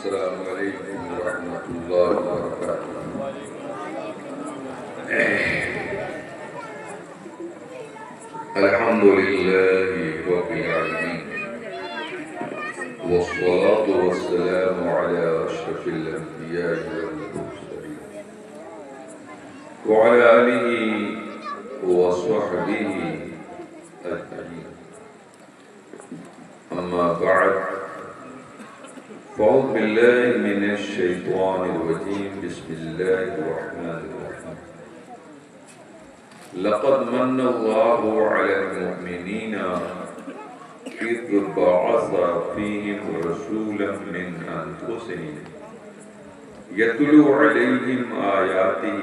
السلام علیکم ورحمۃ اللہ وبرکاتہ۔ الحمد للہ رب العالمین والصلاة والسلام على أشرف الأنبياء والمرسلين وعلى آله وصحبه أجمعين، أما بعد، فأعوذ بالله من الشيطان الرجيم، بسم الله الرحمن الرحيم. لقد من الله على المؤمنين إذ بعث فيهم رسولا من أنفسهم يتلو عليهم آياته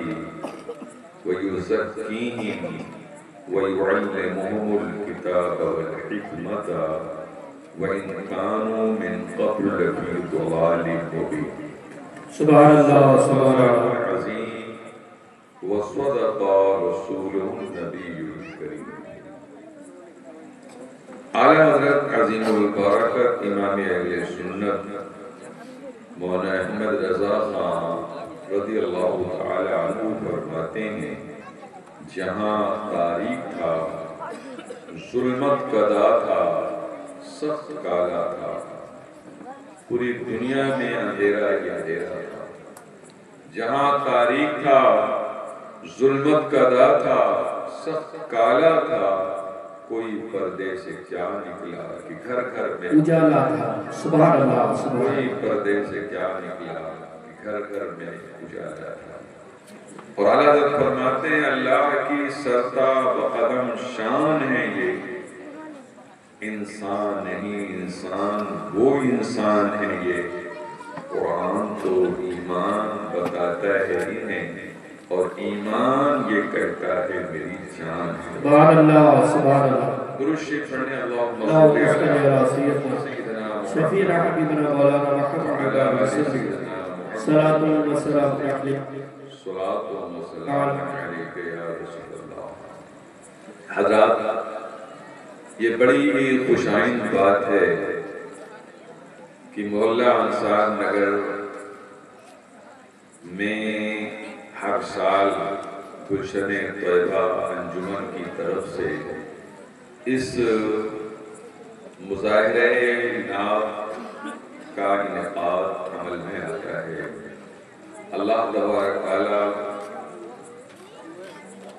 ويزكيهم ويعلمهم الكتاب والحكمة وَإِنْ كَانُوا مِنْ قَبْلُ لَفِي ضَلَالٍ مُبِينٍ۔ سبحان اللہ سبحان اللہ العظیم وصدق رسولہ النبی الکریم۔ اعلیٰ حضرت عظیم البرکت امام اہل سنت مولانا احمد رضا خان رضی اللہ تعالی عنہ فرماتے ہیں، جہاں تاریک تھا، ظلمت قدا تھا، سخت کالا تھا، پوری دنیا میں اندھیرا ہی اندھیرا تھا۔ جہاں تاریک تھا، ظلمت قدا تھا، سخت کالا تھا، کوئی پردے سے کیا نکلا کہ گھر گھر میں اجالا تھا۔ سبحان اللہ سبحان کوئی اللہ۔ پردے سے کیا نکلا کہ گھر گھر میں اجالا تھا۔ اور اعلیٰ حضرت فرماتے ہیں، اللہ کی سرتا بقدم شان ہے یہ، انسان نہیں انسان وہ انسان ہے یہ، قرآن تو ایمان بتاتا ہے انہیں اور ایمان یہ کہتا ہے میری جان ہے۔ سبحان اللہ سبحان اللہ۔ درود شریف پڑھنے اللہم اللہم صلی صلی علی علی سیدنا شفیعنا حبیبنا مولانا محمد وعلی وسلم، صلاۃ و سلام علیہ صلاۃ و سلام علیک یا رسول اللہ۔ حضرات، یہ بڑی ہی خوشائند بات ہے کہ محلہ انصار نگر میں ہر سال گلشن طیبہ انجمن کی طرف سے اس مظاہرہ نعت کا انعقاد عمل میں آتا ہے۔ اللہ تبارک تعالیٰ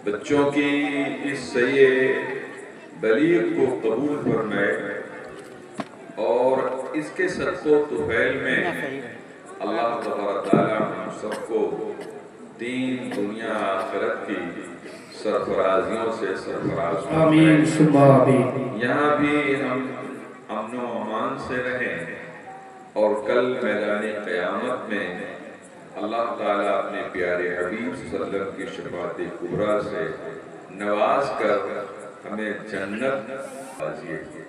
بچوں کی اس صحیح بلیغ کو قبول فرمائے اور اس کے صدقہ و طفیل میں اللہ تبارک تعالیٰ ہم سب کو دین دنیا آخرت کی سرفرازیوں سے سرفراز فرمائے۔ آمین ثم آمین۔ یہاں بھی ہم امن و امان سے رہیں اور کل میدان قیامت میں اللہ تعالیٰ اپنے پیارے حبیب صلی اللہ علیہ وسلم کی شفاعت کبریٰ سے نواز کر ہمیں جنت حاضر کیے۔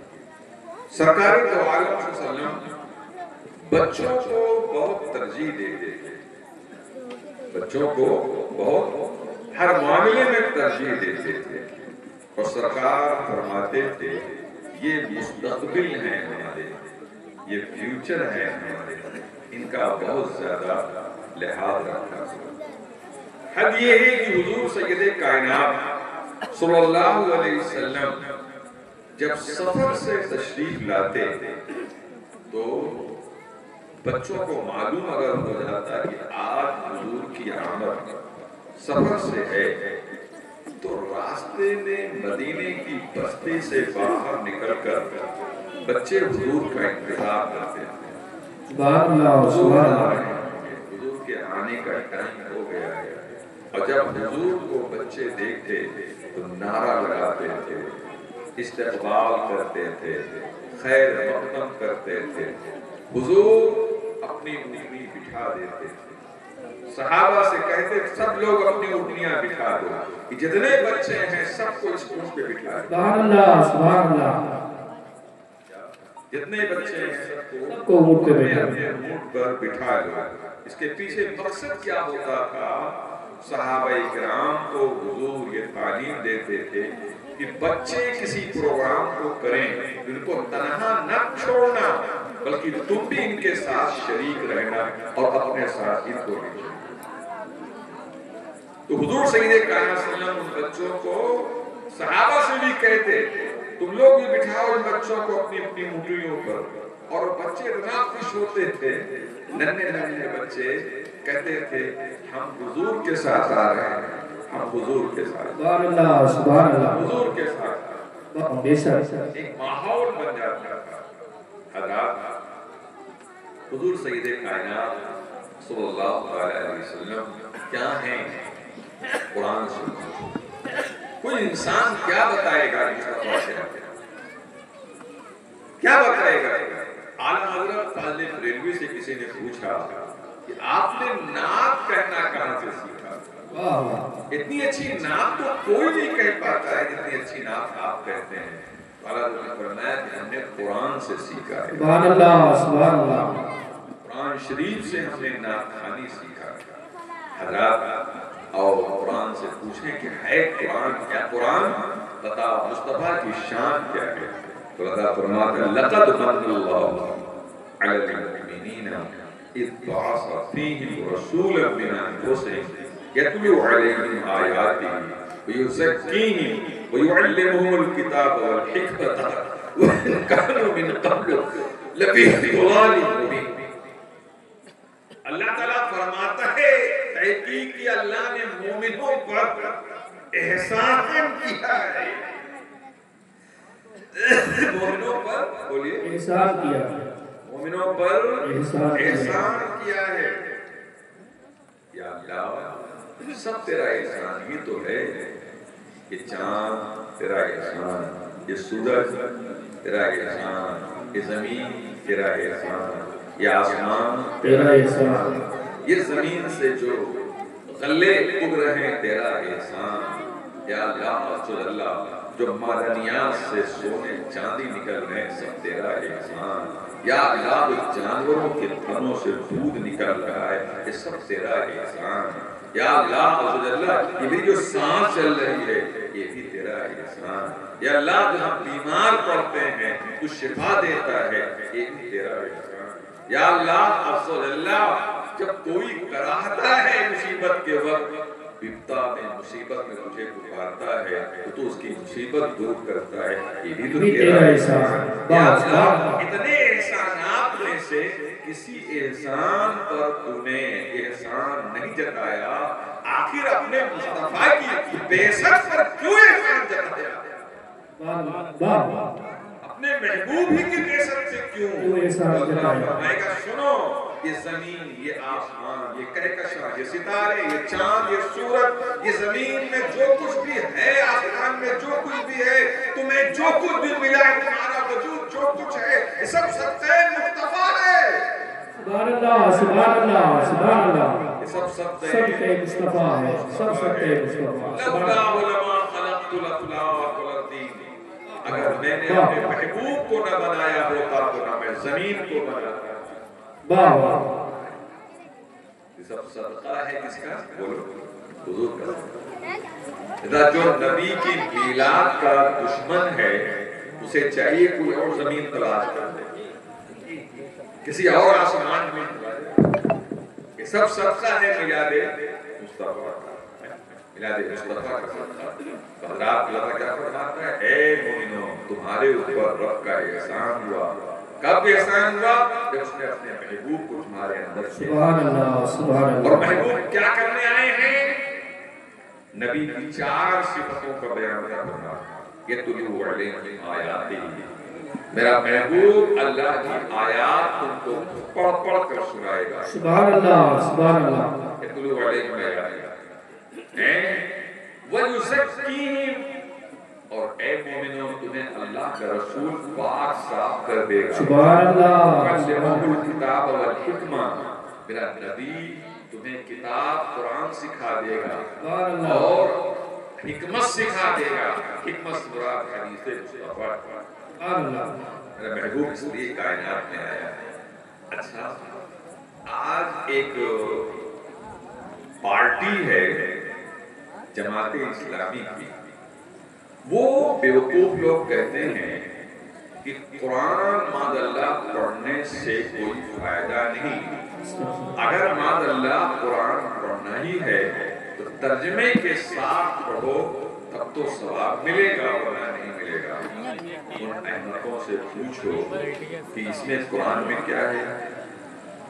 سرکار دو عالم صلی اللہ علیہ وسلم بچوں کو بہت ترجیح دیتے تھے، بچوں کو بہت ہر معاملے میں ترجیح دیتے تھے، اور سرکار فرماتے تھے یہ مستقبل ہیں ہمارے، یہ فیوچر ہے ہمارے، ان کا بہت زیادہ لحاظ رکھا۔ حد یہ ہے کہ حضور سید کائنات صلی اللہ علیہ وسلم جب سفر سے تشریف لاتے تو بچوں کو معلوم اگر ہو جاتا کہ آج حضور کی آمد سفر سے ہے تو راستے میں مدینے کی بستی سے باہر نکل کر بچے حضور کا انتظار کرتے تھے۔ سبحان اللہ سبحان اللہ۔ حضور کے آنے کا ٹائم ہو گیا ہے، اور جب حضور کو بچے دیکھتے تو نعرہ لگاتے تھے، استقبال کرتے تھے، خیر مقدم کرتے تھے، حضور اپنی اونٹنی بٹھا دیتے تھے، صحابہ سے کہتے سب لوگ اپنی اونٹنیاں بٹھا دو، جتنے بچے ہیں سب کو اس اونٹ پہ بٹھا دو۔ سبحان اللہ سبحان اللہ۔ جتنے بچے ہیں سب کو اونٹ پہ بٹھا اپنے اونٹ پر بٹھا دو۔ اس کے پیچھے مقصد کیا ہوتا تھا؟ صحابہ کرام کو حضور یہ تعلیم دیتے تھے کہ بچے کسی پروگرام کو کریں ان کو تنہا نہ چھوڑنا، بلکہ تم بھی ان کے ساتھ شریک رہنا اور اپنے ساتھ ان کو بھی جوڑنا۔ تو حضور سید کائنات صلی اللہ علیہ وسلم ان بچوں کو صحابہ سے بھی کہتے تم لوگ بھی بٹھاؤ ان بچوں کو اپنی اپنی مٹھیوں پر، اور بچے اتنا خوش ہوتے تھے، ننھے ننھے بچے کہتے تھے ہم حضور کے ساتھ آ رہے ہیں، ہم حضور کے ساتھ، سبحان اللہ سبحان اللہ، حضور کے ساتھ بے شک ایک ماحول بن جاتا تھا۔ حضرات حضور سید کائنات صلی اللہ علیہ وسلم کیا ہیں؟ قرآن سے کوئی انسان کیا بتائے گا مصطفیٰ سے؟ کیا بتائے گا؟ اعلیٰ حضرت فاضل بریلوی سے کسی نے پوچھا کہ آپ نے نعت کہنا کہاں سے سیکھا؟ اتنی اچھی نعت تو کوئی نہیں کہہ پاتا ہے جتنی اچھی نعت آپ کہتے ہیں۔ اعلیٰ حضرت نے فرمایا کہ ہم نے قرآن سے سیکھا ہے، سبحان اللہ سبحان اللہ، قرآن شریف سے ہم نے نعت خوانی سیکھا ہے۔ حضرات اور قرآن سے پوچھیں کہ ہے قرآن کیا؟ قرآن بتا مصطفیٰ کی شان کیا ہے؟ تو اللہ فرماتا ہے لَقَدْ مَنَّ اللَّهُ عَلَى الْمُؤْمِنِينَ إِذْ بَعَثَ فِيهِمْ رَسُولًا مِّنْ أَنفُسِهِمْ يَتْلُو عَلَيْهِمْ آيَاتِهِ وَيُزَكِّيهِمْ وَيُعَلِّمُهُمُ الْكِتَابَ وَالْحِكْمَةَ وَإِنْ كَانُوا مِنْ قَبْلُ لَفِي ضَلَالٍ مُّبِينٍ۔ اللہ تعالیٰ فرماتا ہے تحقیق کی اللہ نے مومنوں پر احسان کیا ہے، مومنوں پر بولیے احسان کیا، مومنوں پر احسان کیا ہے۔ یا اللہ سب تیرا احسان ہی تو ہے، یہ چاند تیرا احسان، یہ سورج تیرا احسان، یہ زمین تیرا احسان، یہ آسمان تیرا احسان، یہ زمین سے جو غلے اگ رہے ہیں تیرا احسان۔ یا اللہ جو معدنیات سے سونے چاندی نکل رہے ہیں سب تیرا احسان۔ یا اللہ جو جانوروں کے تھنوں سے دودھ نکل رہا ہے یہ سب تیرا احسان۔ یا اللہ یہ میری جو سانس چل رہی ہے یہ بھی تیرا احسان۔ یا اللہ جو ہم بیمار پڑتے ہیں تو شفا دیتا ہے یہ بھی تیرا احسان۔ یا اللہ جب کوئی کراہتا ہے مصیبت کے وقت، بپتا میں مصیبت میں تجھے پکارتا ہے تو اس کی مصیبت دور کرتا ہے، یہ بھی تو تیرا احسان۔ یا اللہ اتنے احسانات میں سے کسی احسان پر تو نے احسان نہیں جتایا، آخر اپنے مصطفیٰ کی بعثت پر کیوں احسان جتایا؟ اپنے محبوب ہی کی بعثت سے کیوں احسان جتایا؟ میں کہا سنو، یہ زمین، یہ آسمان، یہ کہکشاں، یہ ستارے، یہ چاند، یہ سورج، یہ زمین میں جو کچھ بھی ہے، آسمان میں جو کچھ بھی ہے، تمہیں جو کچھ بھی ملا ہے، تمہارا وجود جو کچھ ہے، یہ سب سطح مصطفیٰ ہے۔ سبحان اللہ سبحان اللہ سبحان اللہ، یہ سب سطح مصطفیٰ ہے، سب سطح مصطفیٰ۔ لولا علماء خلقت الافلاک والارضین، اگر میں نے اپنے محبوب کو نہ بنایا ہوتا تو نہ میں زمین کو بناتا۔ واہ واہ، یہ سب صدقہ ہے کس کا؟ بولو حضور کا۔ جو نبی کی میلاد کا دشمن ہے اسے چاہیے کوئی اور زمین تلاش کر دے، کسی اور آسمان میں یہ سب صدقہ ہے میلاد مصطفیٰ کا، میلاد مصطفیٰ کا صدقہ۔ حضرات اللہ کیا فرماتا ہے؟ اے مومنوں تمہارے اوپر رب کا احسان ہوا۔ کب احسان ہوا؟ جب اس نے اپنے محبوب کو تمہارے اندر سے، سبحان اللہ سبحان اللہ، اور محبوب کیا کرنے آئے ہیں؟ نبی کی 4 صفتوں کا بیان کرنا۔ یتلو علیہم آیاتہ، میرا محبوب اللہ کی آیات تم کو پڑھ پڑھ کر سنائے گا۔ سبحان اللہ سبحان اللہ، یتلو علیہم آیاتہ، وَيُزَكِّيهِمْ، اور اے مومنوں تمہیں اللہ کا رسول پاک صاف کر دے گا۔ سبحان اللہ، وَيُعَلِّمُهُمُ الْكِتَابَ وَالْحِكْمَةَ، میرا نبی تمہیں کتاب قرآن سکھا دے گا اور حکمت سکھا دے گا۔ حکمت مراد حدیث مصطفیٰ، میرا محبوب اس لیے کائنات میں آیا ہے۔ اچھا آج ایک پارٹی ہے جماعت اسلامی کی، وہ بیوقوف لوگ کہتے ہیں کہ قرآن ماذ اللہ پڑھنے سے کوئی فائدہ نہیں۔ اگر ماذ اللہ قرآن پڑھنا ہی ہے تو ترجمے کے ساتھ پڑھو، تب تو ثواب ملے گا ورنہ نہیں ملے گا۔ ان احمقوں سے پوچھو کہ اس میں قرآن میں کیا ہے؟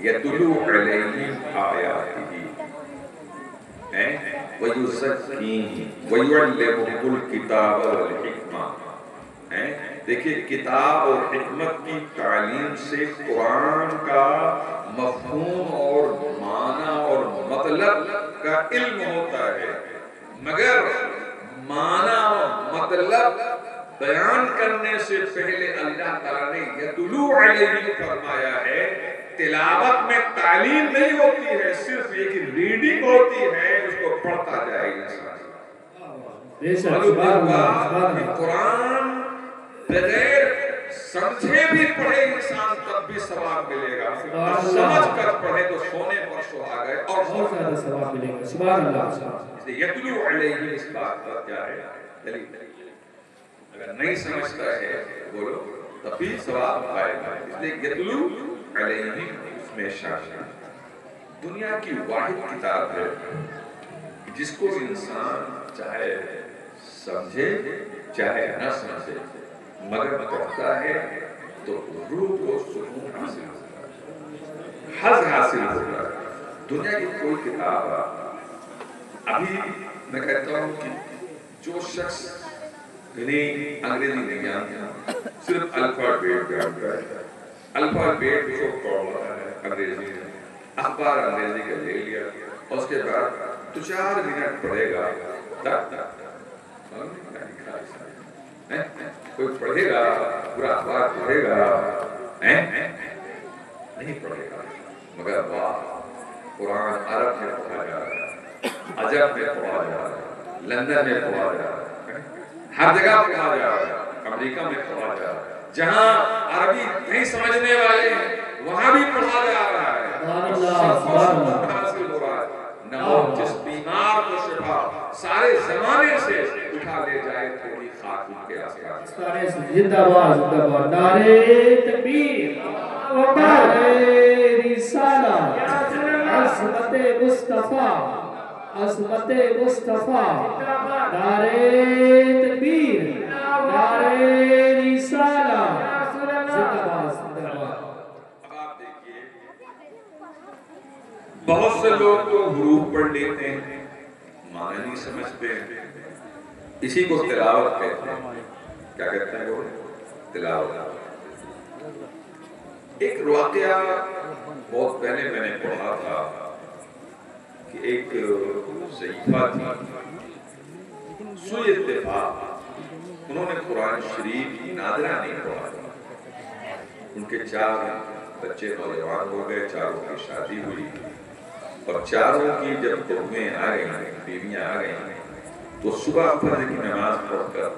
یتلو علیہم آیاتہ وَيُزَكِّیهِمْ وَيُعَلِّمُهُمُ الْکِتَابَ وَالْحِکْمَةَ۔ دیکھیں کتاب اور حکمت کی تعلیم سے قرآن کا مفہوم اور معنی اور مطلب کا علم ہوتا ہے، مگر معنی اور مطلب بیان کرنے سے پہلے اللہ تعالیٰ نے یتلو علیہم فرمایا ہے۔ تلاوت میں تعلیم نہیں ہوتی ہے، صرف ایک ریڈنگ ہوتی ہے، اس کو پڑھتا جائے انسان۔ قرآن بغیر سمجھے بھی پڑھے انسان تب بھی ثواب ملے گا، سمجھ کر پڑھے تو سونے پر سہاگے اور بہت زیادہ ثواب ملے گا۔ سبحان اللہ۔ یتلو علیہم اس بات پر کیا ہے دلیل؟ اگر نہیں سمجھتا ہے بولو تب بھی ثواب پائے گا، اس لیے یتلو علیہم اس میں شامل ہے۔ دنیا کی واحد کتاب ہے جس کو انسان چاہے سمجھے چاہے نہ سمجھے، مگر پڑھتا ہے تو روح کو سکون حاصل ہوتا ہے، حظ حاصل ہوتا ہے۔ دنیا کی کوئی کتاب ابھی میں کہتا ہوں کہ جو شخص انگریزی نہیں جانتا، صرف الفابیٹ جانتا ہے، الفابیٹ کو پڑھتا ہے انگریزی میں، اخبار انگریزی کا لے لیا، اور اس کے بعد تو 4 منٹ پڑھے گا، کوئی پڑھے گا پورا اخبار پڑھے گا نہیں پڑھے گا، مگر واہ قرآن عرب میں پڑھا جا رہا ہے، عجب میں پڑھا جا رہا ہے، لندن میں پڑھا جا رہا ہے، ہر جگہ پڑھا جا رہا ہے، امریکہ میں پڑھا جا رہا ہے، جہاں عربی نہیں سمجھنے والے ہیں وہاں بھی پڑھا جا رہا ہے، حاصل ہو رہا ہے۔ نہ جس بیمار کو شفا سارے زمانے سے اٹھا لے جائے تھوڑی خاک ان کے آس پاس۔ زندہ باد زندہ باد، نعرہ تکبیر و نعرہ رسالہ، عظمت مصطفیٰ، عظمت مصطفیٰ، نعرہ تکبیر، نعرہ رسالہ، زندہ باد زندہ باد۔ اب آپ دیکھیے بہت سے لوگ تو حروف پڑھ لیتے ہیں معنی نہیں سمجھتے ہیں، اسی کو تلاوت کہتے ہیں۔ کیا کہتے ہیں وہ؟ تلاوت۔ ایک واقعہ بہت پہلے میں نے پڑھا تھا کہ ایک ضعیفہ تھی، سوء اتفاق انہوں نے قرآن شریف نادرہ نہیں پڑھا تھا، ان کے 4 بچے نوجوان ہو گئے، 4 کی شادی ہوئی، اور 4 کی جب بہویں آ گئی، بیویاں آ گئی، تو صبح فجر کی نماز پڑھ کر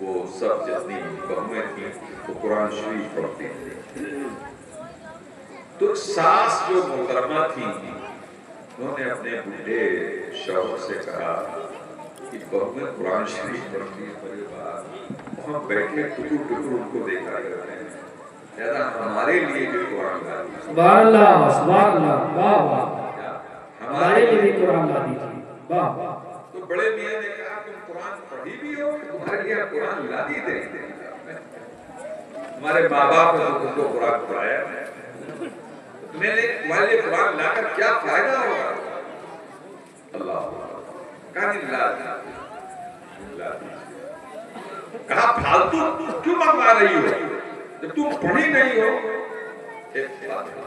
وہ سب جتنی بہویں تھیں وہ قرآن شریف پڑھتی تھیں۔ تو ساس جو محترمہ تھیں انہوں نے اپنے بڑھے شوہر سے کہا کہ بہویں قرآن شریف پڑھتی ہیں، بڑے بات وہاں بیٹھے ٹکر ٹکر ان کو دیکھا کرتے ہیں، لہذا ہمارے لیے بھی قرآن لا دیجیے۔ سبحان اللہ سبحان اللہ، واہ واہ، ہمارے لیے بھی قرآن لا دیجیے، واہ واہ۔ تو بڑے میاں نے کہا تم قرآن پڑھی بھی ہو، تمہارے لیے قرآن لا دی دیں، ہمارے ماں باپ نے تم کو قرآن پڑھایا، تمہیں تمہارے لیے قرآن لا کر کیا فائدہ ہوگا؟ اللہ کہا نہیں لا دیجیے، کہا پھالتو کیوں منگوا رہی ہو جب تم پڑھی نہیں ہو؟ ایک بات ہے،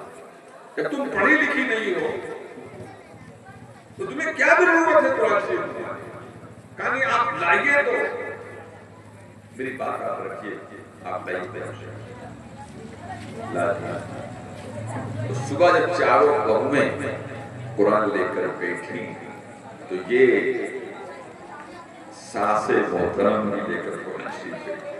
جب تم پڑھی لکھی نہیں ہو تو تمہیں کیا ضرورت ہے قرآن شریف میں؟ کہا نہیں آپ لائیے تو میری بات آپ رکھیے، آپ لائیے لا دیا۔ تو صبح جب 4 بہویں قرآن لے کر بیٹھی تو یہ ساس محترم بھی لے کر قرآن شریف بیٹھی،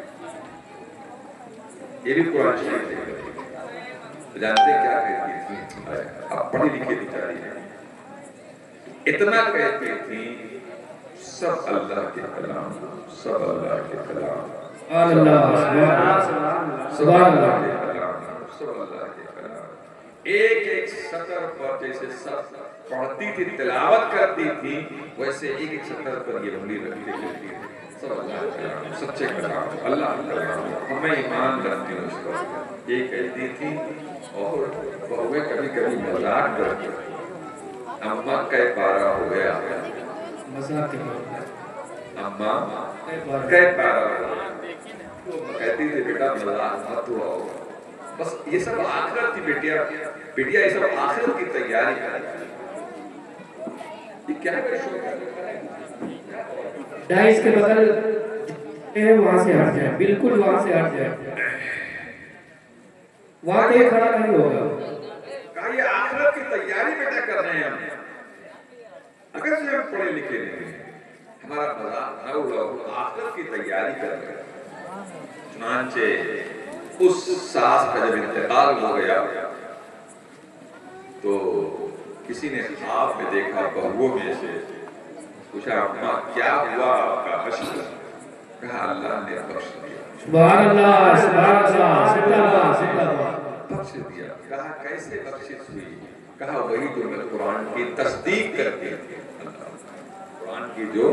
یہ بھی قرآن شریف لے کر جانتے کیا کہتی تھی؟ اب پڑھی لکھی بیچاری ہے، اتنا کہتی تھی سب اللہ کے کلام، سب اللہ کے کلام، ایک ایک سطر پر جیسے سب پڑھتی تھی تلاوت کرتی تھی ویسے ایک ایک سطر پر یہ انگلی رکھتے کرتی تھی سچے کلام اللہ کلام ہمیں ایمان کرتی ہوں اس پر یہ کہتی تھی اور بہویں کبھی کبھی مذاق کرتی اماں کئی پارا ہو گیا اماں کئی پارا ہو گیا کہتی تھی بیٹا مذاق مت ہوا بس یہ سب آخرت کی بیٹیا یہ سب آخرت کی تیاری کر رہی ہے یہ کیا ہے شو ڈائس کے بغل وہاں سے ہٹ جائے بالکل وہاں سے ہٹ جائے وہاں پہ کھڑا نہیں ہوگا کہا یہ آخرت کی تیاری بیٹا کر رہے ہیں ہم اگر سے ہم پڑھے لکھے نہیں ہیں ہمارا مذاق نہ اڑا آخرت کی تیاری کر رہے ہیں چنانچہ اس ساس کا جب انتقال ہو گیا تو کسی نے خواب میں دیکھا بہووں میں سے پوچھا اماں کیا ہوا آپ کا حشر کہا اللہ نے بخش دیا سبحان اللہ سبحان اللہ بخش دیا کہا کیسے بخشش ہوئی کہا وہی جو میں قرآن کی تصدیق کرتی تھی قرآن کی جو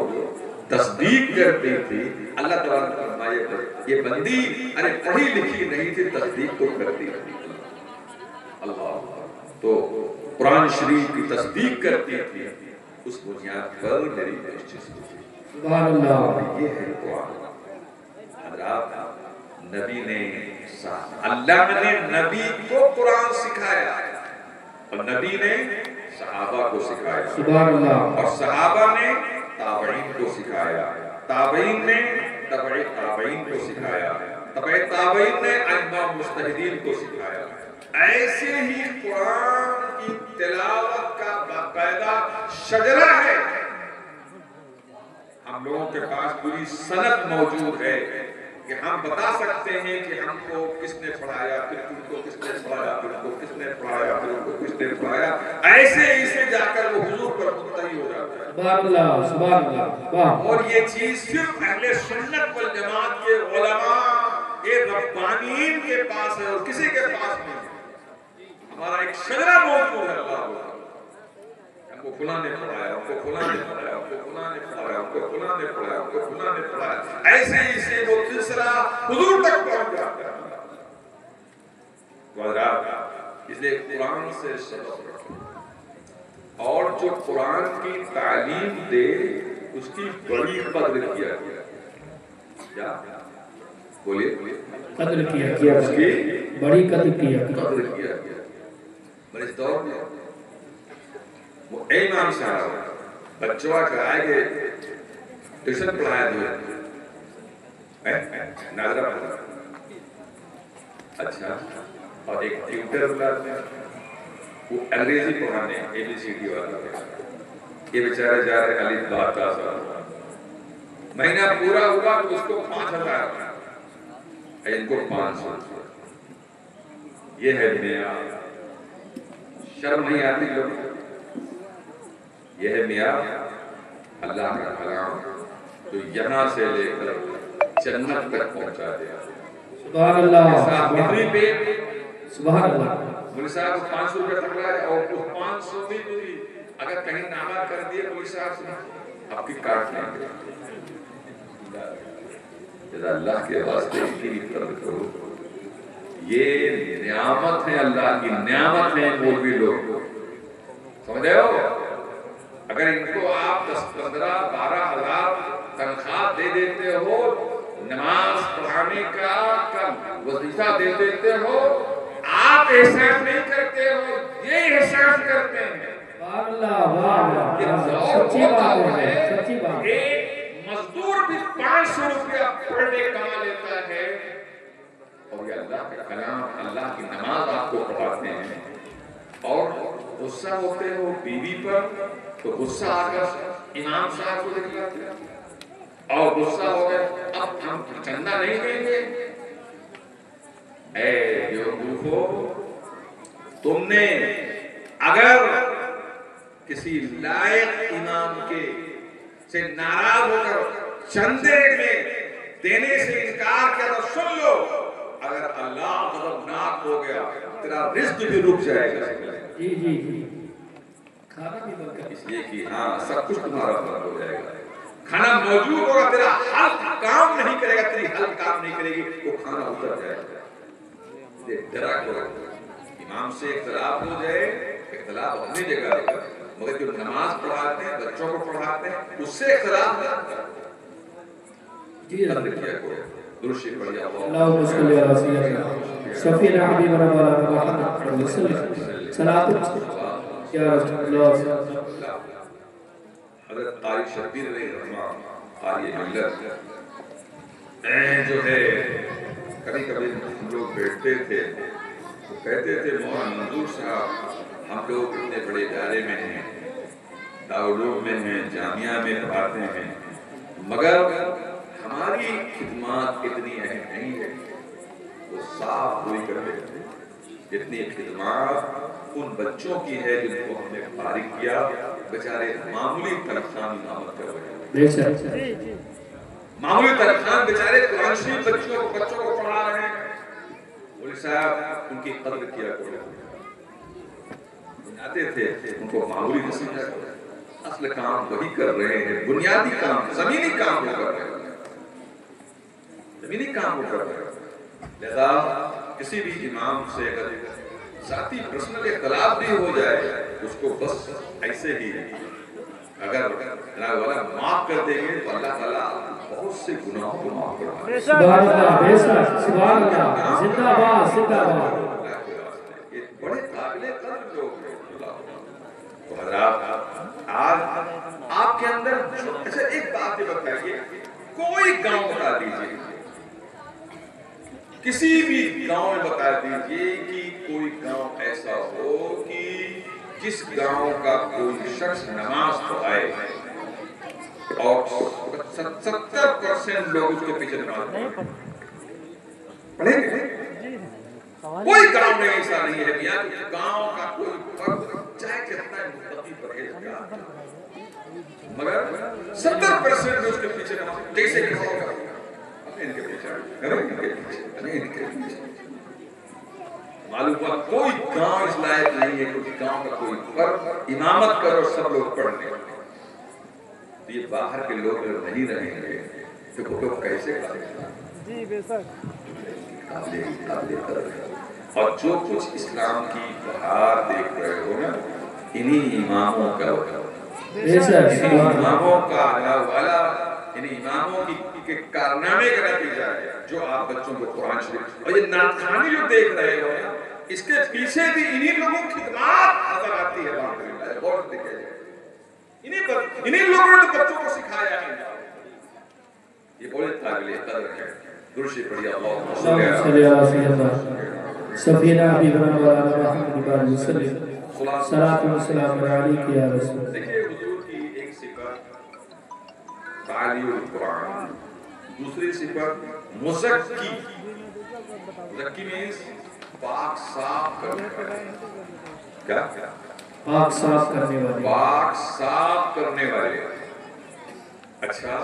تصدیق کرتی تھی اللہ تعالیٰ نے فرمایا یہ بندی ارے پڑھی لکھی نہیں تھی تصدیق تو کرتی تھی اللہ تو قرآن شریف کی تصدیق کرتی تھی اس بنیاد پر میری بخشش ہوئی سبحان اللہ یہ ہے قرآن حضرات نبی نے اللہ نے نبی کو قرآن سکھایا اور نبی نے صحابہ کو سکھایا سبحان اللہ اور صحابہ نے تابعین کو سکھایا تابعین نے تبع تابعین کو سکھایا تبع تابعین نے ائمہ مجتہدین کو سکھایا ایسے ہی قرآن کی تلاوت کا باقاعدہ شجرہ ہے ہم لوگوں کے پاس پوری سند موجود ہے کہ ہم بتا سکتے ہیں کہ ہم کو کس نے پڑھایا پھر ان کو کس نے پڑھایا پھر ان کو کس نے پڑھایا پھر ان کو کس نے پڑھایا ایسے اسے جا کر وہ حضور پر منتہی ہو جاتا ہے سبحان اللہ سبحان اللہ اور یہ چیز صرف اہل سنت والجماعت کے علماء یہ ربانیین کے پاس ہے اور کسی کے پاس نہیں ہے ہمارا ایک شجرہ موجود ہے اللہ کو فلاں نے پڑھایا ان کو فلاں نے پڑھایا ان کو فلاں نے پڑھایا ان کو فلاں نے پڑھایا ان کو فلاں نے پڑھایا ایسے ہی سے وہ سلسلہ حضور تک پہنچ جاتا ہے حضرات اس لیے قرآن سے سبق رکھو اور جو قرآن کی تعلیم دے اس کی بڑی قدر کیا گیا کیا بولیے قدر کیا اس کی بڑی قدر کیا گیا بڑے اس دور میں وہ امام صاحب بچوا کرائے گے ٹیوشن پڑھایا دو ناظرہ پڑھا اچھا اور ایک ٹیوٹر وہ انگریزی پڑھانے اے بی سی ڈی والا یہ بیچارے جا رہے الف با تا سا مہینہ پورا ہوا تو اس کو 5,000 ان کو 500 یہ ہے میاں شرم نہیں آتی لوگ یہ ہے میاں اللہ کا کلام جو یہاں سے لے کر جنت تک پہنچا دیا سبحان اللہ اتنی پہ سبحان اللہ مولوی صاحب کو 500 روپے تک لائے اور اس 500 بھی دوری اگر کہیں نامہ کر دیے مولوی صاحب سے آپ کی کاٹ نہیں دے جدا اللہ کے واسطے کی قدر کرو یہ نعمت ہے اللہ کی نعمت ہے مولوی لوگ سمجھے ہو اگر ان کو آپ 10 15 12 ہزار تنخواہ دے دیتے ہو نماز پڑھانے کا وظیفہ دے دیتے ہو آپ احسان نہیں کرتے ہو یہ احسان کرتے ہیں سچی بات ہے ایک مزدور بھی 500 روپیہ پر ڈے کما لیتا ہے اور یہ اللہ کا کلام اللہ کی نماز آپ کو پڑھاتے ہیں اور غصہ ہوتے ہو بیوی پر تو غصہ آ کر امام صاحب کو دکھلاتے ہیں اور غصہ ہو گئے اب ہم چندہ نہیں دیں گے اے بیوقوفو تم نے اگر کسی لائق امام کے سے ناراض ہو کر چندے میں دینے سے انکار کیا تو سن لو اگر اللہ غضبناک ہو گیا تیرا رزق بھی رک جائے گا. جی جی جی کھانا بھی بند کر اس لیے کہ ہاں سب کچھ تمہارا بند ہو جائے گا. کھانا موجود ہوگا تیرا حلق کام نہیں کرے گا, تیری حلق کام نہیں کرے گی, وہ کھانا اتر جائے گا. ڈرا کرو امام سے اختلاف ہو جائے, اختلاف اپنی جگہ ہے, مگر جو نماز پڑھاتے ہیں بچوں کو پڑھاتے ہیں اس سے اختلاف نہ جی قدر کیا کرو. درود پڑھیے اللهم صل على سيدنا شفيعنا حبيبنا مولانا محمد وسلم صلاة یا رسول اللہ. حضرت قاری شبیر علیہ الرحمن قاری ملت جو ہے کبھی کبھی ہم لوگ بیٹھتے تھے تو کہتے تھے مولانا منظور صاحب ہم لوگ اتنے بڑے ادارے میں ہیں, دارالعلوم میں ہیں, جامعہ میں پڑھاتے ہیں, مگر ہماری خدمات اتنی اہم نہیں ہے. وہ صاف ہوئی کرتے ہیں جتنی خدمات ان بچوں کی ہے جن کو ہم نے فارغ کیا, بیچارے معمولی تنخواہ نامت کر رہے ہیں, معمولی تنخواہ بیچارے قرآن شریف بچوں کو پڑھا رہے ہیں. مولوی صاحب ان کی قدر کیا کرو, بناتے تھے ان کو معمولی نہ سمجھا کرو, اصل کام وہی کر رہے ہیں, بنیادی کام زمینی کام وہ کر رہے ہیں, زمینی کام وہ کر رہے ہیں. لہذا کسی بھی امام سے اگر ذاتی پرسنل اختلاف بھی ہو جائے اس کو بس ایسے ہی اگر اللہ والا معاف کر دیں گے تو اللہ تعالیٰ بہت سے گناہوں کو معاف کروا دے. سبحان اللہ, بے شک, سبحان اللہ, زندہ باد زندہ باد. یہ بڑے قابل قدر لوگ ہیں. تو حضرات آج آپ کے اندر اچھا ایک بات یہ بتائیے, کوئی گاؤں بتا دیجیے, کسی بھی گاؤں میں بتا دیجئے کہ کوئی گاؤں ایسا ہو کہ جس گاؤں کا کوئی شخص نماز پڑھائے اور 70% لوگ اس کے پیچھے نماز پڑھیں گے. کوئی گاؤں میں ایسا نہیں ہے میاں کہ گاؤں کا کوئی فرد چاہے کتنا متقی پرہیزگار مگر 70% اس کے پیچھے نماز جیسے کہ ہوگا معلوم ہوا کوئی گاؤں اس لائق نہیں ہے کہ گاؤں کا کوئی فرد امامت کرو سب لوگ پڑھنے. یہ باہر کے لوگ نہیں رہیں گے تو وہ لوگ کیسے کریں گے؟ جی بے شک. اور جو کچھ اسلام کی بہار دیکھ رہے ہو نا انہی اماموں کا اماموں کا والا انہی اماموں کے کارنامے کا نتیجہ ہے جو آپ بچوں کو قرآن شریف اور یہ ناخوانی جو دیکھ رہے ہو اس کے پیچھے بھی انہی لوگوں کی خدمات نظر آتی ہے. غور سے دیکھیں انہی لوگوں نے بچوں کو سکھایا ہے. یہ بولے قابل قدر ہے. درود پڑھیے اللہم صلی علی سیدنا شفیعنا حبیبنا مولانا محمد وسلم صلاۃ و سلام علیک یا رسول. دیکھیے حضور کی ایک صفت تعالی القرآن, دوسری صفت مزکی. مزکی means پاک صاف کرنے والے. کیا؟ پاک صاف کرنے والے. پاک صاف کرنے والے. اچھا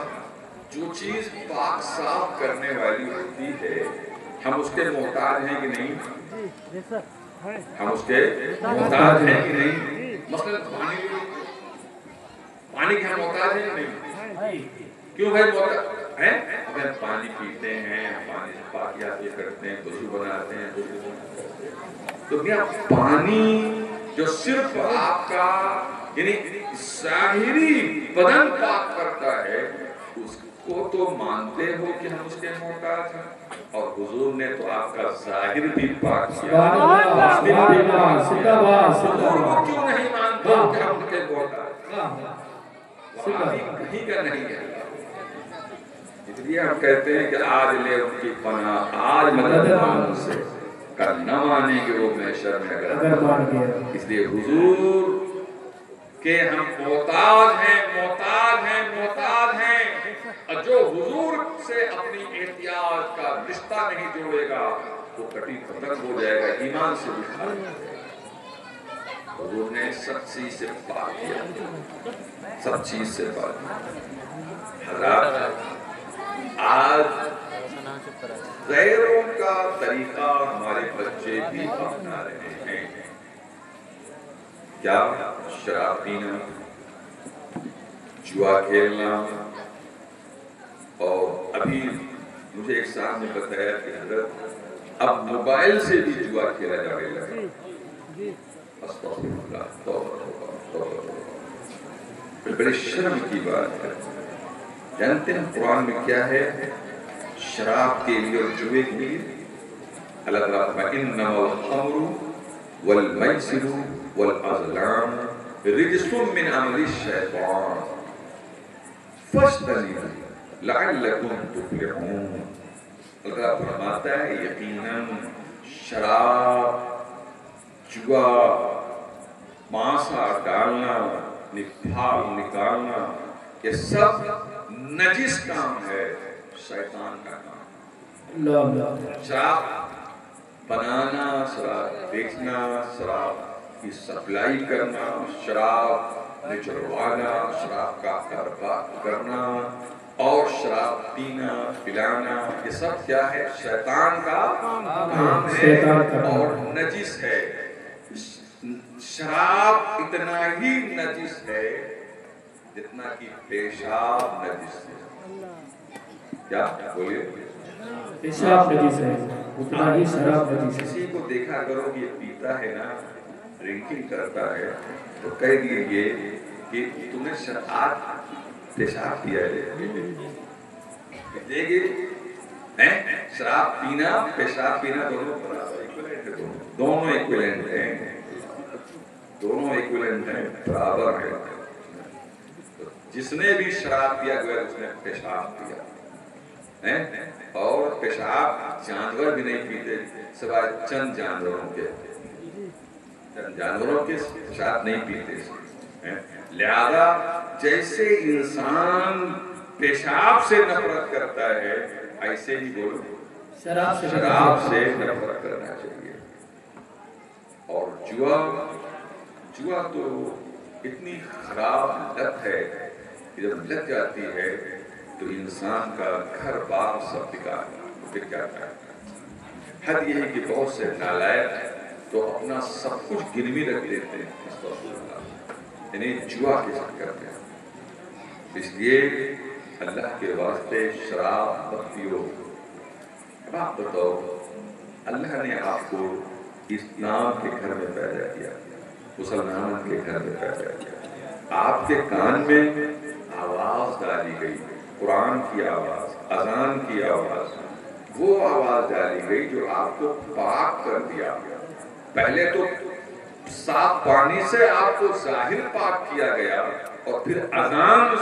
جو چیز پاک صاف کرنے والی ہوتی ہے ہم اس کے محتاج ہیں کہ نہیں؟ ہم اس کے محتاج ہیں کہ نہیں؟ مثلا پانی کے ہم محتاج ہیں کہ نہیں؟ کیوں بھائی محتاج ہیں؟ اگر پانی پیتے ہیں, پانی سے پاکیات کرتے ہیں, وضو بناتے ہیں, تو کیا پانی جو صرف آپ کا یعنی ظاہری بدن پاک کرتا ہے اس کو تو مانتے ہو کہ ہم اس کے محتاج ہیں, اور حضور نے تو آپ کا ظاہر بھی پاک کیا. کیوں نہیں مانتے ہو کہ ہم ان کے محتاج ہیں؟ کہیں کا نہیں ہے. اس لیے ہم کہتے ہیں کہ آج لے ان کی پناہ, آج مدد مانگ سے کل نہ مانیں گے وہ محشر میں اگر مان گیا. اس لیے حضور کہ ہم محتاج ہیں, محتاج ہیں, محتاج ہیں, اور جو حضور سے اپنی احتیاج کا رشتہ نہیں جوڑے گا وہ کٹی ختم ہو جائے گا, ایمان سے بھی خارج ہو جائے گا. حضور نے سب چیز سے پاک کیا, سب چیز سے پاک. حضرات آج غیروں کا طریقہ ہمارے بچے بھی اپنا رہے ہیں. کیا؟ شراب پینا، جوا کھیلنا. اور ابھی مجھے ایک صاحب نے بتایا کہ حضرت اب موبائل سے بھی جوا کھیلا جانے لگا. استغفر اللہ، توبہ توبہ توبہ توبہ. بڑی شرم کی بات ہے. جانتے ہیں قرآن میں کیا ہے؟ شراب کے لیے اور جوے کے لیے اللہ تعالیٰ فرماتا ہے انما الخمر والمیسر والازلام رجس من عمل الشیطان فاجتنبوه لعلکم تفلحون. اللہ تعالیٰ فرماتا ہے یقیناً شراب، جوا، ماسا ڈالنا، نپھال نکالنا، یہ سب نجس کام ہے، شیطان کا کام. شراب بنانا، شراب بیچنا، شراب کی سپلائی کرنا، شراب نچڑوانا، شراب کا کاروبار کرنا اور شراب پینا پلانا، یہ سب کیا ہے؟ شیطان کا کام ہے اور نجس ہے. شراب اتنا ہی نجس ہے جتنا کہ پیشاب نجس ہے. کیا بولیے؟ پیشاب نجس ہے اتنا ہی شراب نجس ہے. کسی کو دیکھا کرو کہ یہ پیتا ہے نا، ڈرنکنگ کرتا ہے، تو کہہ دیجئے کہ تم نے شراب پیشاب پیا ہے. دیکھیے شراب پینا پیشاب پینا دونوں دونوں ایکویلنٹ ہیں، دونوں ایکویلنٹ ہیں، برابر ہیں. جس نے بھی شراب پیا گیا اس نے پیشاب پیا. اور پیشاب جانور بھی نہیں پیتے سوائے چند جانوروں کے، چند جانوروں کے پیشاب نہیں پیتے. لہذا جیسے انسان پیشاب سے نفرت کرتا ہے ایسے ہی بولو شراب سے نفرت کرنا چاہیے. اور جوا تو اتنی خراب لت ہے کہ جب لگ جاتی ہے تو انسان کا گھر بار سب بک جاتا ہے. حد یہ ہے کہ بہت سے نالائق تو اپنا سب کچھ گروی رکھ دیتے ہیں، یعنی جوا کے ساتھ کرتے ہیں. اس لیے اللہ کے واسطے شراب مت پیو. آپ بتاؤ، اللہ نے آپ کو اسلام کے گھر میں پیدا کیا، مسلمان کے گھر میں پیدا کیا. آپ کے کان میں آواز ڈالی گئی، قرآن کی آواز، اذان کی آواز، وہ آواز ڈالی گئی جو آپ کو پاک کر دیا. پہلے تو صاف پانی سے آپ کو ظاہر پاک کیا گیا اور پھر اذان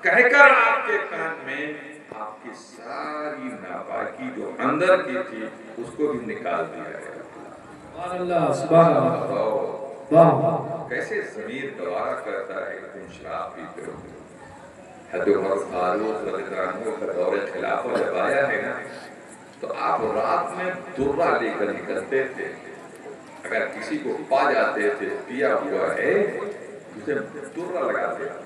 کہہ کر آپ کے کان میں آپ کی ساری ناپاکی جو اندر کی تھی اس کو بھی نکال دیا گیا. اللہ سبحان اللہ. کیسے ضمیر گوارا کرتا ہے کہ تم شراب پیتے ہو. حضرت عمر فاروق رضی اللہ عنہ کا دور خلافت جب آیا ہے نا تو آپ رات میں درہ لے کر نکلتے تھے. اگر کسی کو پا جاتے تھے پیا ہوا ہے اسے درہ لگاتے تھے.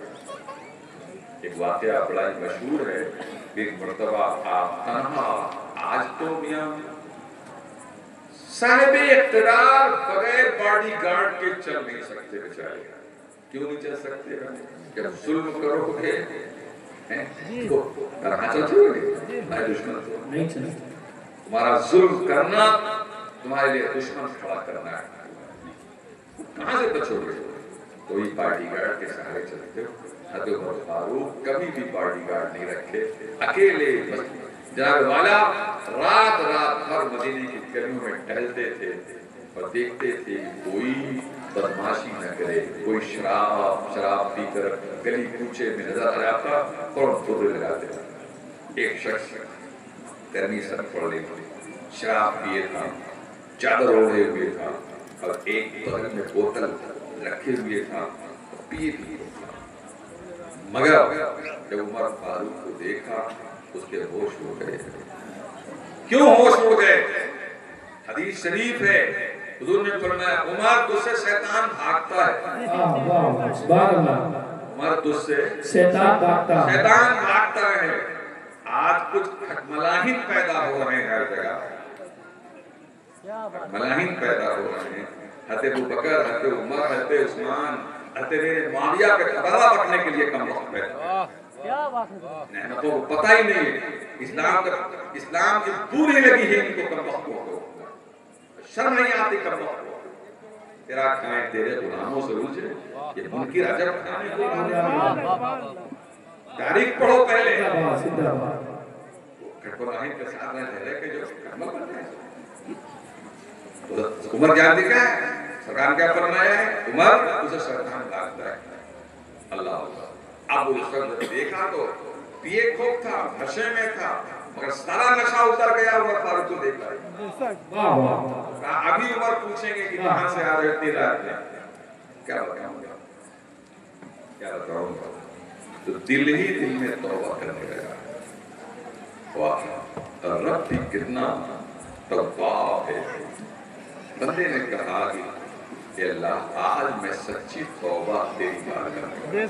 ایک واقعہ بڑا ہی مشہور ہے. ایک مرتبہ آپ تنہا، آج تو میاں صاحب اقتدار بغیر باڈی گارڈ کے چل نہیں سکتے بیچارے. کیوں نہیں چل سکتے؟ جب ظلم کرو گے تو طرح چل چلو گے. میں دشمن نہیں چلے. تمہارا ظلم کرنا تمہارے لیے دشمن کھڑا کرنا ہے. کہاں سے بچو گے؟ کوئی باڈی گارڈ کے سہارے چلتے ہو. حضرت عمر فاروق کبھی بھی باڈی گارڈ نہیں رکھے، اکیلے جناب والا رات بھر مدینے کی گلیوں میں ٹہلتے تھے اور دیکھتے تھے کوئی بدماشی نہ کرے، کوئی شراب پی کر گلی کوچے میں نظر آ جاتا فوراً درے لگاتے تھے. ایک شخص گرمی سر پڑ لی، شراب پیے تھا، چادر اوڑھے ہوئے تھا اور ایک بغل میں بوتل رکھے ہوئے تھا، پیے بھی تھا. مگر جب عمر فاروق کو دیکھا اس کے ہوش ہو گئے. کیوں ہوش ہو گئے؟ حدیث شریف ہے حضور نے فرمایا عمر تجھ سے شیطان بھاگتا ہے. عمر تجھ سے شیطان بھاگتا ہے. آج کچھ کھٹملاہن پیدا ہو رہے ہیں ہر جگہ، کھٹملاہن پیدا ہو رہے ہیں. حضرت ابوبکر، حضرت عمر، حضرت عثمان، حضرت معاویہ پہ خبرہ رکھنے کے لیے کم وقت پیدا نعمتوں کو پتہ ہی نہیں ہے. اسلام کی پوری لگی ہے ان کو کم وقتوں کو، شرم نہیں آتی کم وقت کو. تیرا کھائیں تیرے غلاموں سے روجے، یہ منکر عجب کھانے کو. تاریخ پڑھو پہلے، کھٹملاہن کے ساتھ رہے کہ جو کمل کرتے ہیں. عمر جانتے کیا ہے؟ سرکار کیا فرمایا ہے؟ عمر اسے شیطان بھاگتا ہے. اللہ اللہ. اب اس وقت دیکھا تو پیے کھوک تھا، نشے میں تھا، مگر سارا نشہ اتر گیا. عمر فاروق کو دیکھ رہا. ابھی عمر پوچھیں گے کہ کہاں سے آ رہے اتنی رات میں. کیا بتاؤں گا، کیا بتاؤں گا. تو دل ہی دل میں توبہ کرنے لگا. واہ، رب بھی کتنا تواب ہے. بندے نے کہا کہ اللہ آج میں سچی توبہ تیری بارگاہ میں.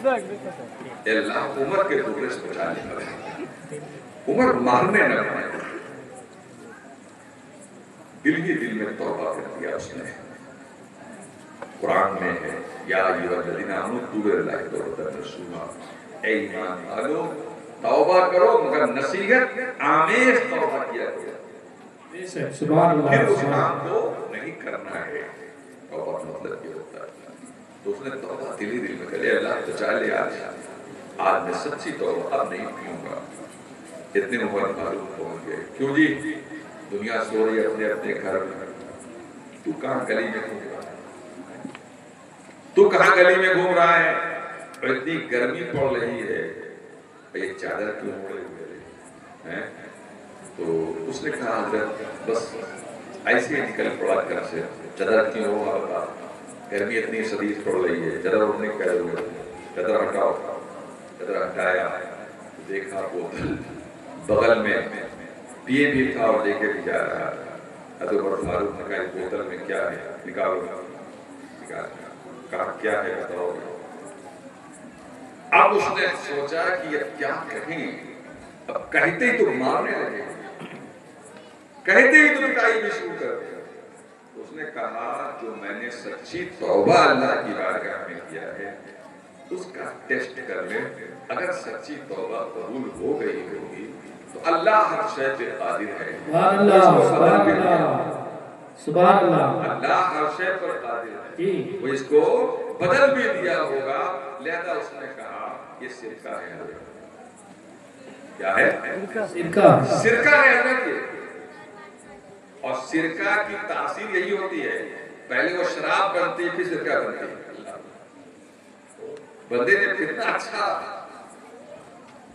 اے اللہ عمر کے ٹکڑے سے بچا لے. عمر مارنے نہ پڑے. دل ہی دل میں توبہ کر دیا اس نے. قرآن میں ہے یا ایھا الذین آمنوا توبوا الی اللہ توبۃ نصوحا. اے ایمان والو توبہ کرو مگر نصیحت آمیز توبہ کیا کرو. سبحان اللہ. پھر اس کام کو نہیں کرنا ہے. توبہ مطلب یہ ہوتا ہے. تو اس نے توبہ دل ہی دل میں کہا اللہ بچا لے آج میں سچی توبہ اب نہیں پیوں گا. اتنے عمر فاروق پہنچ گئے. کیوں جی؟ دنیا سو رہی ہے اپنے اپنے گھر میں، تو کہاں گلی میں گھوم رہا ہے؟ تو کہاں گلی میں گھوم رہا ہے؟ اور اتنی گرمی پڑ رہی ہے، یہ چادر کیوں اوڑے ہوئے ہیں؟ تو اس نے کہا حضرت بس ایسے ہی نکل پڑا گھر سے. چادر کیوں ہوا بتا، گرمی اتنی شدید پڑ رہی ہے، چادر اڑنے کہہ رہے ہوئے. چادر ہٹاؤ. چادر ہٹایا، دیکھا بوتل بغل میں پیے بھی تھا اور لے کے بھی جا رہا تھا. حضرت عمر فاروق نے کہا اس بوتل میں کیا ہے؟ نکالو. کہا کیا ہے بتاؤ. اب اس نے سوچا کہ اب کیا کہیں. اب کہتے ہی تو مارنے لگے، کہتے ہی تو پٹائی بھی شروع کر دیا. اس نے کہا جو میں نے سچی توبہ اللہ کی بارگاہ میں کیا ہے اس کا ٹیسٹ کر لیں. اگر سچی توبہ قبول ہو گئی ہوگی تو اللہ ہر شے پہ قادر ہے. سبحان اللہ. سبحان اللہ. سبحان اللہ. اللہ ہر شے پر قادر ہے. وہ اس کو بدل بھی دیا ہوگا. لہذا اس نے کہا یہ سرکہ ہے. کیا ہے؟ سرکہ ہے حضرت یہ. اور سرکہ کی تاثیر یہی ہوتی ہے، پہلے وہ شراب بنتی ہے پھر سرکہ بنتی ہے. بندے نے کتنا اچھا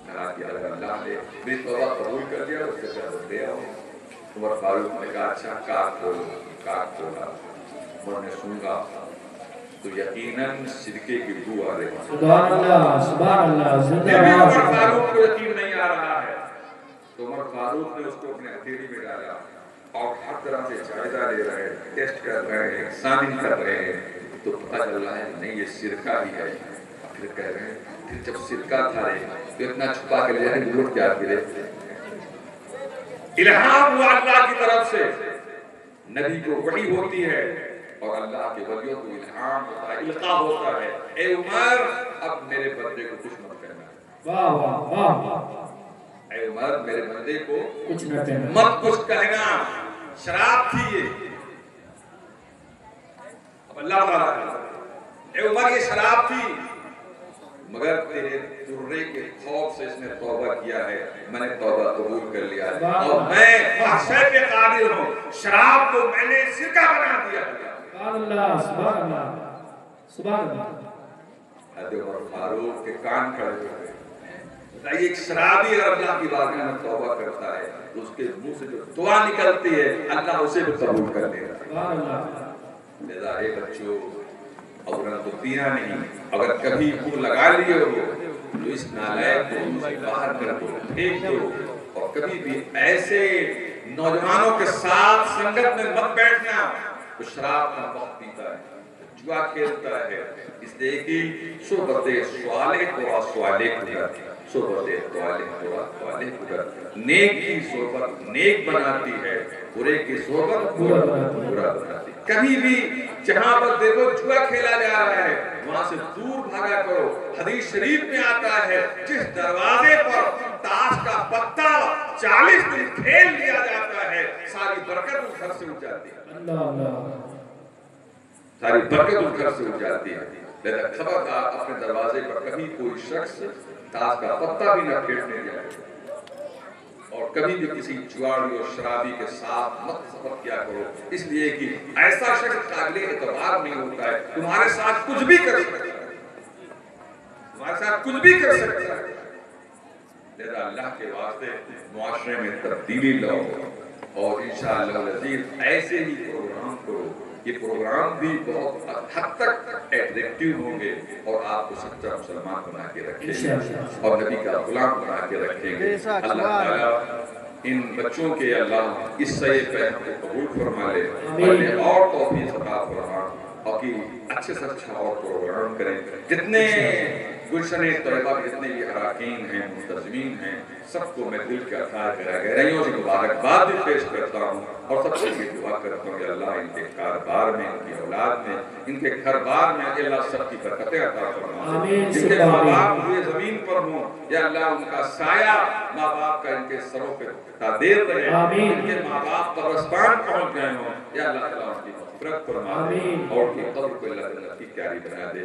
کہا کہ اگر اللہ نے میری توبہ قبول کر دیا اس سے کہہ دے آؤ. عمر فاروق نے کہا اچھا کاٹ کھولو. کاٹ کھولا. عمر نے سونگا تو یقیناً صدقے کی بو آ رہی. سبحان اللہ. سبحان اللہ. زندہ باد. باد. عمر فاروق کو یقین نہیں آ رہا ہے تو عمر فاروق نے اس کو اپنے ہتھیلی میں ڈالا اور ہر طرح سے جائزہ لے رہے ہیں، ٹیسٹ کر رہے ہیں، ایگزامن کر رہے ہیں. تو پتہ چل رہا ہے نہیں یہ سرکہ ہی ہے. پھر کہہ رہے ہیں پھر جب سرکہ تھا تو اتنا چھپا کے لے رہے ہیں لوٹ کیا پھرے. الہام ہوا اللہ کی طرف سے. نبی کو وحی ہوتی ہے اور اللہ کے ولیوں کو الہام ہوتا ہے، القاء ہوتا ہے. اے عمر اب میرے بندے کو کچھ مت کہنا. واہ واہ واہ. اے عمر میرے بندے کو کچھ نہ کہنا. مت کچھ کہنا. شراب تھی یہ. اب اللہ تعالیٰ اے عمر یہ شراب تھی مگر تیرے درے کے خوف سے اس نے توبہ کیا ہے. میں نے توبہ قبول کر لیا اور میں ہر شے پہ قادر ہوں. شراب کو میں نے سرکہ بنا دیا. سبحان اللہ. سبحان اللہ. سبحان اللہ. حضرت عمر فاروق کے کان کھڑے ہوئے. ایک شرابی اگر اللہ کی بارگاہ میں توبہ کرتا ہے تو اس کے منہ سے جو دعا نکلتی ہے اللہ اسے بھی قبول کر لے گا. سبحان اللہ. لہذا اے بچوں اور تو پینا نہیں. اگر کبھی منہ لگا لیے ہو تو اس نالائق کو منہ سے باہر کر دو، پھینک دو. اور کبھی بھی ایسے نوجوانوں کے ساتھ سنگت میں مت بیٹھنا تو شراب کا وقت پیتا ہے، جوا کھیلتا ہے. اس لیے کہ صحبت صالح کو صالح کو صحبت والے نیک کی صحبت نیک بناتی ہے، برے کی صحبت برا بناتی ہے۔ کبھی بھی جہاں پر دیکھو جوا کھیلا جا رہا ہے وہاں سے دور بھاگا کرو۔ حدیث شریف میں آتا ہے جس دروازے پر تاش کا پتا 40 دن کھیل لیا جاتا ہے ساری برکت اس گھر سے اٹھ جاتی ہے، ساری برکت اس گھر سے اٹھ جاتی ہے۔ لہذا خبردار اپنے دروازے پر کبھی کوئی شخص تاش کا پتا بھی نہ پھیرنے جائے، اور کبھی بھی کسی جواڑی اور شرابی کے ساتھ مت سفر کیا کرو، اس لیے کہ ایسا شخص قابل اعتبار نہیں ہوتا ہے، تمہارے ساتھ کچھ بھی کر سکتا ہے، تمہارے ساتھ کچھ بھی کر سکتا ہے۔ لہذا اللہ کے واسطے معاشرے میں تبدیلی لاؤ، اور انشاءاللہ العزیز ایسے ہی پروگرام کرو، یہ پروگرام بھی بہت حد تک ایٹریکٹیو ہوں گے اور آپ کو سچا مسلمان بنا کے رکھیں گے اور نبی کا غلام بنا کے رکھیں گے۔ اللہ تعالیٰ ان بچوں کے اللہ اس سعی پہ ہم کو قبول فرما لے اور انہیں اور توفیق عطا فرما، اور کہ اچھے سے اچھا اور پروگرام کریں۔ جتنے گلشن طیبہ کے جتنے بھی اراکین ہیں، منتظمین ہیں، سب کو میں دل کے گہرائیوں سے مبارکباد بھی پیش کرتا ہوں، اور سب سے یہ دعا کرتا ہوں کہ اللہ ان کے کاروبار میں، ان کی اولاد میں، ان کے گھر بار میں اللہ سب کی برکتیں عطا فرما، جن کے ماں باپ ہوئے زمین پر ہوں یا اللہ ان کا سایہ ماں باپ کا ان کے سروں پہ تادیر رہے، ان کے ماں باپ قبرستان پہنچ گئے ہوں یا اللہ تعالیٰ ان کی مغفرت فرما دے اور ان کی قبر کو اللہ جنت کی کیاری بنا دے۔